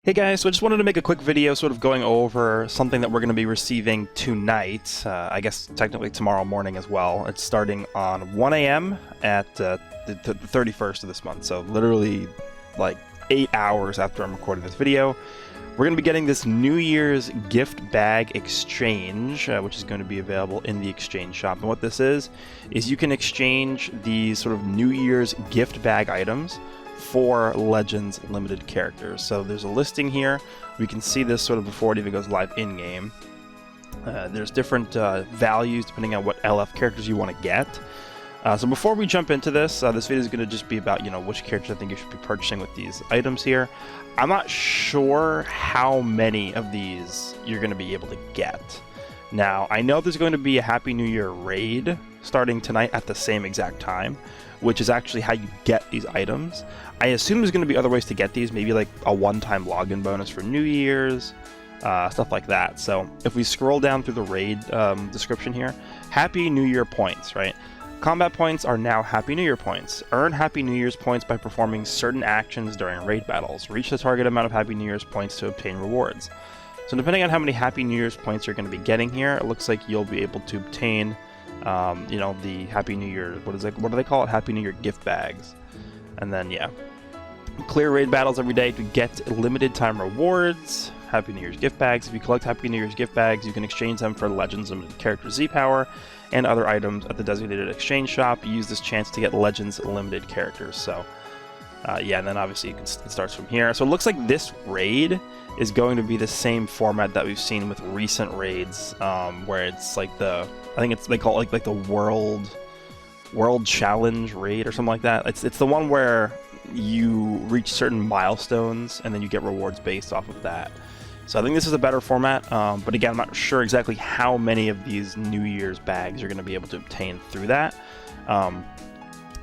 Hey guys, so I just wanted to make a quick video sort of going over something that we're going to be receiving tonight, I guess technically tomorrow morning as well. It's starting on 1 a.m. at the 31st of this month, so literally like 8 hours after I'm recording this video. We're going to be getting this New Year's gift bag exchange, which is going to be available in the exchange shop. And what this is you can exchange these sort of New Year's gift bag items for Legends limited characters. So there's a listing here. We can see this sort of before it even goes live in-game. There's different values depending on what LF characters you want to get. So before we jump into this, this video is going to just be about, which characters I think you should be purchasing with these items here. I'm not sure how many of these you're going to be able to get. Now, I know there's going to be a Happy New Year raid starting tonight at the same exact time, which is actually how you get these items. I assume there's going to be other ways to get these, maybe like a one-time login bonus for New Year's, stuff like that. So if we scroll down through the raid description here, Happy New Year points, right? Combat points are now Happy New Year points. Earn Happy New Year's points by performing certain actions during raid battles. Reach the target amount of Happy New Year's points to obtain rewards. So depending on how many Happy New Year's points you're going to be getting here, it looks like you'll be able to obtain, the Happy New Year, what do they call it? Happy New Year gift bags. And then, yeah. Clear raid battles every day to get limited time rewards. Happy New Year's gift bags. If you collect Happy New Year's gift bags, you can exchange them for Legends limited character Z-Power and other items at the designated exchange shop. Use this chance to get Legends limited characters. So, yeah, and then obviously it starts from here. So it looks like this raid is going to be the same format that we've seen with recent raids, where it's like they call it like the World Challenge raid or something like that. It's the one where you reach certain milestones and then you get rewards based off of that. So I think this is a better format, but again, I'm not sure exactly how many of these New Year's bags you're going to be able to obtain through that,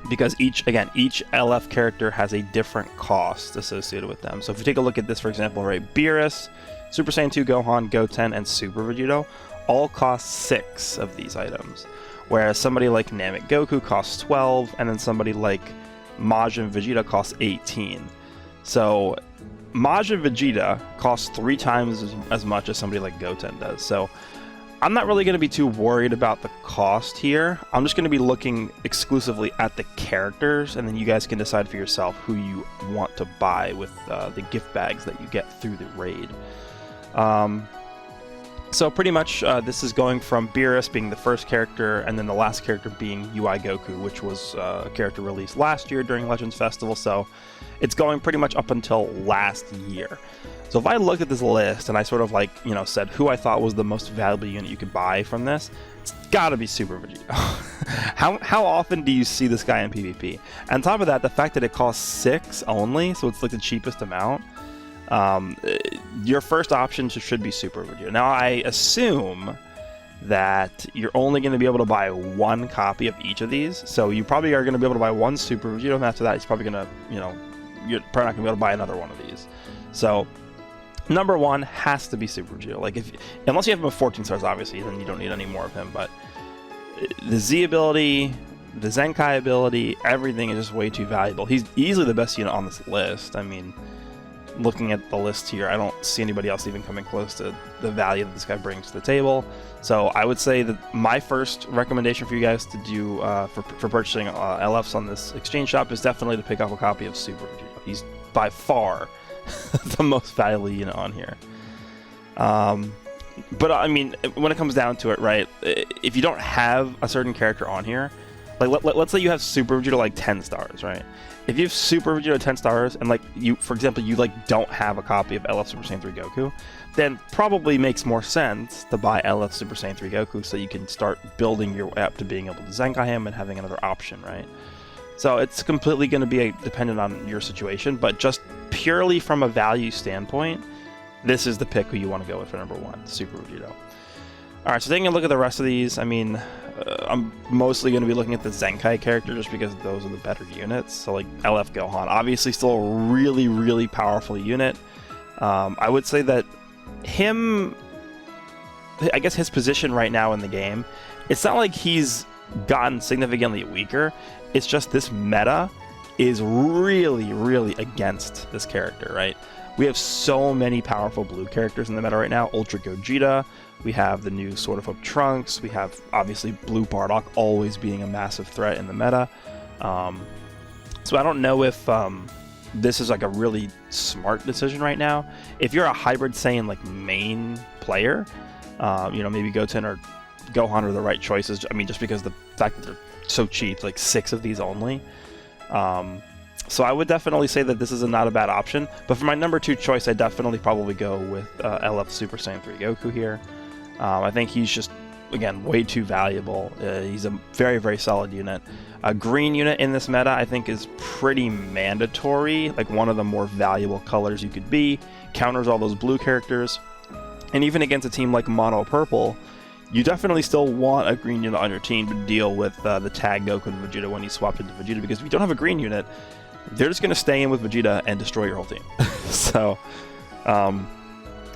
because each LF character has a different cost associated with them. So if we take a look at this, for example, right, Beerus, Super Saiyan 2 Gohan, Goten, and Super Vegito all cost 6 of these items, whereas somebody like Namek Goku costs 12, and then somebody like Majin Vegeta costs 18. So Majin Vegeta costs 3 times as much as somebody like Goten does. So I'm not really going to be too worried about the cost here. I'm just going to be looking exclusively at the characters, and then you guys can decide for yourself who you want to buy with the gift bags that you get through the raid. So pretty much this is going from Beerus being the first character, and then the last character being UI Goku, which was a character released last year during Legends Festival, so it's going pretty much up until last year. So if I looked at this list and I sort of said who I thought was the most valuable unit you could buy from this, it's gotta be Super Vegito. How often do you see this guy in PvP? And on top of that, the fact that it costs 6 only, so it's like the cheapest amount, your first option should be Super Vegito. Now I assume that you're only going to be able to buy 1 copy of each of these, so you probably are going to be able to buy 1 Super Vegito, and after that it's probably going to, you're probably not going to be able to buy another one of these. So number 1 has to be Super Vegito. Like unless you have him at 14 stars, obviously, then you don't need any more of him, but the Z ability, the Zenkai ability, everything is just way too valuable. He's easily the best unit on this list. I mean, looking at the list here, I don't see anybody else even coming close to the value that this guy brings to the table. So I would say that my first recommendation for you guys to do for purchasing LFs on this exchange shop is definitely to pick up a copy of Super Vegito. He's by far the most valuable unit on here. But I mean, when it comes down to it, right, if you don't have a certain character on here, like let's say you have Super Vegito like 10 stars, right? If you have Super Vegito 10 stars and for example, you don't have a copy of LF Super Saiyan 3 Goku, then probably makes more sense to buy LF Super Saiyan 3 Goku so you can start building your way up to being able to Zenkai him and having another option, right? So it's completely going to be dependent on your situation, but just purely from a value standpoint, this is the pick who you want to go with for number 1, Super Vegito. Alright, so taking a look at the rest of these, I mean, I'm mostly going to be looking at the Zenkai character just because those are the better units. So like LF Gohan, obviously still a really, really powerful unit. I would say that I guess his position right now in the game, it's not like he's gotten significantly weaker. It's just this meta is really, really against this character, right? We have so many powerful blue characters in the meta right now. Ultra Gogeta, we have the new Sword of Hope Trunks, we have obviously Blue Bardock always being a massive threat in the meta. So I don't know if this is like a really smart decision right now. If you're a Hybrid Saiyan like main player, you know, maybe Goten or Gohan are the right choices. I mean, just because the fact that they're so cheap, like 6 of these only. So I would definitely say that this is not a bad option. But for my number 2 choice, I definitely probably go with LF Super Saiyan 3 Goku here. I think he's just, again, way too valuable. He's a very, very solid unit. A green unit in this meta, I think, is pretty mandatory. Like one of the more valuable colors you could be. Counters all those blue characters. And even against a team like Mono Purple, you definitely still want a green unit on your team to deal with the tag Goku and Vegeta when he swapped into Vegeta, because if you don't have a green unit, they're just going to stay in with Vegeta and destroy your whole team. So,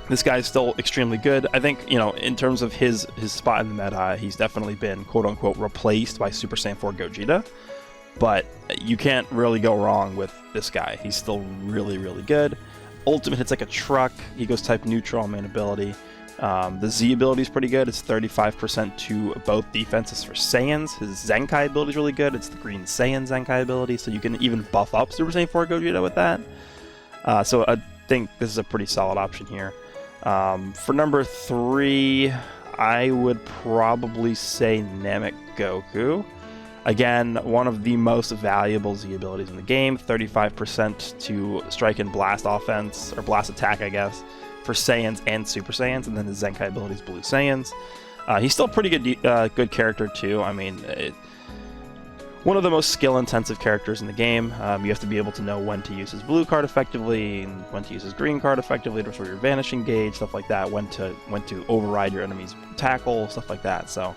this guy's still extremely good. I think, you know, in terms of his spot in the meta, he's definitely been quote-unquote replaced by Super Saiyan 4 Gogeta, but you can't really go wrong with this guy. He's still really, really good. Ultimate hits like a truck. He goes type neutral on main ability. The Z ability is pretty good. It's 35% to both defenses for Saiyans. His Zenkai ability is really good. It's the Green Saiyan Zenkai ability, so you can even buff up Super Saiyan 4 Gogeta with that. So I think this is a pretty solid option here. For number 3, I would probably say Namek Goku. Again, one of the most valuable Z abilities in the game. 35% to strike and blast offense, or blast attack, I guess, for Saiyans and Super Saiyans, and then his Zenkai ability is Blue Saiyans. He's still pretty good character too. I mean, one of the most skill-intensive characters in the game. You have to be able to know when to use his blue card effectively, and when to use his green card effectively to restore your vanishing gauge, stuff like that. When to override your enemy's tackle, stuff like that. So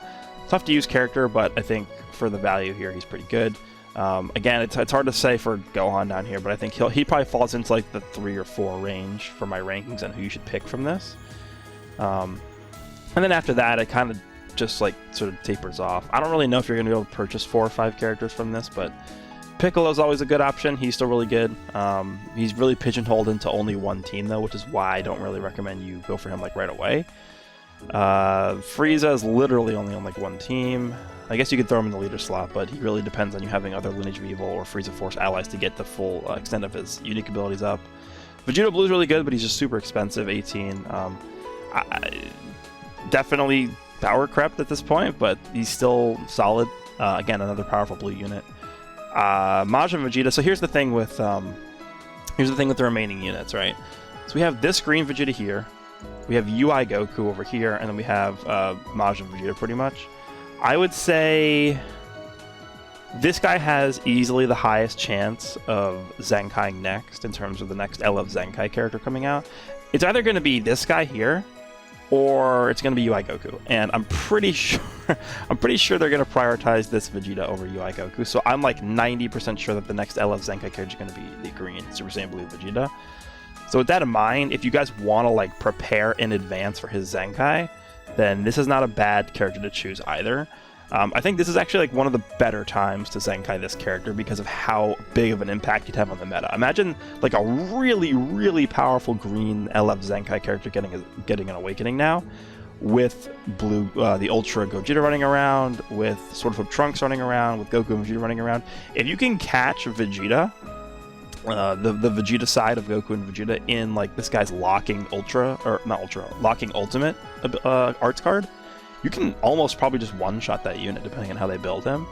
tough to use character, but I think for the value here, he's pretty good. Again, it's hard to say for Gohan down here, but I think he probably falls into like the 3 or 4 range for my rankings on who you should pick from this. And then after that, it kind of just like sort of tapers off. I don't really know if you're going to be able to purchase 4 or 5 characters from this, but Piccolo's always a good option. He's still really good. He's really pigeonholed into only one team though, which is why I don't really recommend you go for him like right away. Frieza is literally only on like one team. I guess you could throw him in the leader slot, but he really depends on you having other Lineage of Evil or Frieza Force allies to get the full extent of his unique abilities up. Vegeta Blue is really good, but he's just super expensive, 18. Definitely power crept at this point, but he's still solid. Again, another powerful blue unit. Majin Vegeta. So here's the thing with the remaining units, right? So we have this green Vegeta here. We have UI Goku over here, and then we have Majin Vegeta pretty much. I would say this guy has easily the highest chance of Zenkai next in terms of the next LF Zenkai character coming out. It's either going to be this guy here, or it's going to be UI Goku, and I'm pretty sure they're going to prioritize this Vegeta over UI Goku. So I'm like 90% sure that the next LF Zenkai character is going to be the green Super Saiyan Blue Vegeta. So with that in mind, if you guys want to like prepare in advance for his Zenkai, then this is not a bad character to choose either. I think this is actually like one of the better times to Zenkai this character because of how big of an impact he'd have on the meta. Imagine like a really, really powerful green LF Zenkai character getting an awakening now, with blue the Ultra Gogeta running around, with Sword of Hope Trunks running around, with Goku and Vegeta running around. If you can catch Vegeta, the Vegeta side of Goku and Vegeta in like this guy's locking locking ultimate arts card, you can almost probably just one-shot that unit depending on how they build him.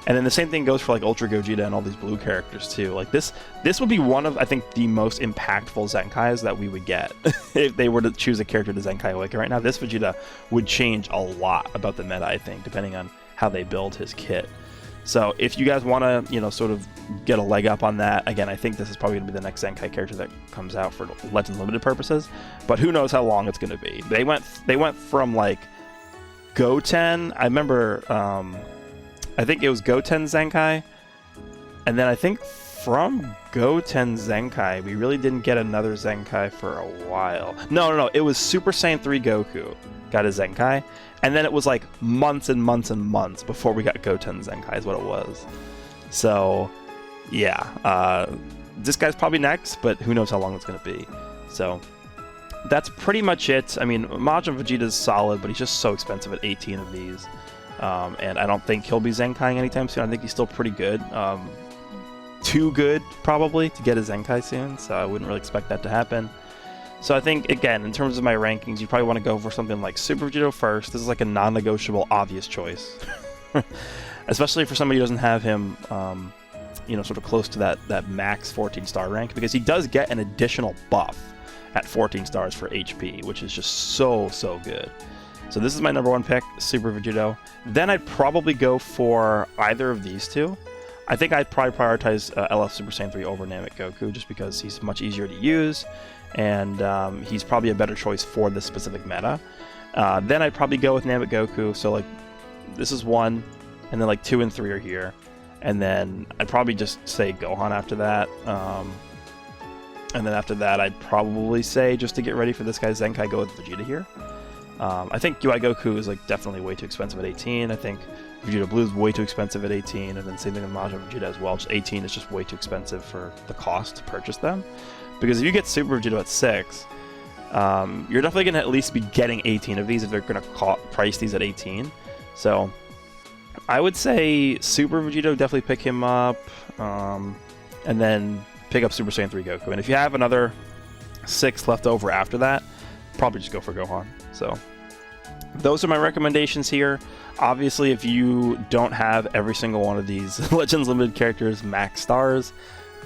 And then the same thing goes for like Ultra Gogeta and all these blue characters too. Like this would be one of, I think, the most impactful Zenkais that we would get if they were to choose a character to Zenkai Awaken right now. This Vegeta would change a lot about the meta, I think, depending on how they build his kit. So if you guys want to, you know, sort of get a leg up on that, again, I think this is probably going to be the next Zenkai character that comes out for Legends Limited purposes. But who knows how long it's going to be. They went from like Goten, I remember, I think it was Goten Zenkai, and then I think from Goten Zenkai, we really didn't get another Zenkai for a while. No, it was Super Saiyan 3 Goku got a Zenkai, and then it was like months and months and months before we got Goten Zenkai is what it was. So, yeah, this guy's probably next, but who knows how long it's going to be. So that's pretty much it. I mean, Majin Vegeta is solid, but he's just so expensive at 18 of these. And I don't think he'll be Zenkaiing anytime soon. I think he's still pretty good. Too good, probably, to get a Zenkai soon, so I wouldn't really expect that to happen. So I think, again, in terms of my rankings, you probably want to go for something like Super Vegito first. This is like a non-negotiable, obvious choice. Especially for somebody who doesn't have him, you know, sort of close to that max 14-star rank, because he does get an additional buff at 14 stars for HP, which is just so good. So this is my number 1 pick, Super Vegito. Then I'd probably go for either of these two. I think I'd probably prioritize LF Super Saiyan 3 over Namek Goku, just because he's much easier to use, and he's probably a better choice for this specific meta. Then I'd probably go with Namek Goku, so like this is 1, and then like 2 and 3 are here. And then I'd probably just say Gohan after that. And then after that, I'd probably say, just to get ready for this guy's Zenkai, go with Vegeta here. I think UI Goku is like definitely way too expensive at 18. I think Vegeta Blue is way too expensive at 18, and then same thing with Majin Vegeta as well. Just 18 is just way too expensive for the cost to purchase them. Because if you get Super Vegeta at 6, you're definitely going to at least be getting 18 of these if they're going to price these at 18. So I would say Super Vegito, definitely pick him up, and then pick up Super Saiyan 3 Goku. And if you have another 6 left over after that, probably just go for Gohan. So those are my recommendations here. Obviously, if you don't have every single one of these Legends Limited characters max stars,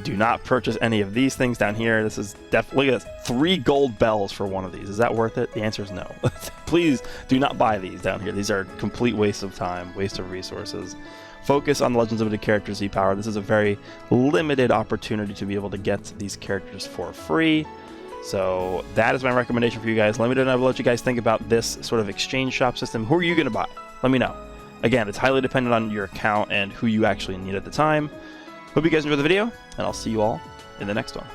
do not purchase any of these things down here. This is definitely, look at this, 3 gold bells for one of these. Is that worth it? The answer is no. Please do not buy these down here. These are complete waste of time, waste of resources. Focus on the Legends Limited characters Z-Power. This is a very limited opportunity to be able to get these characters for free. So that is my recommendation for you guys. Let me know what you guys think about this sort of exchange shop system. Who are you going to buy? Let me know. Again, it's highly dependent on your account and who you actually need at the time. Hope you guys enjoyed the video, and I'll see you all in the next one.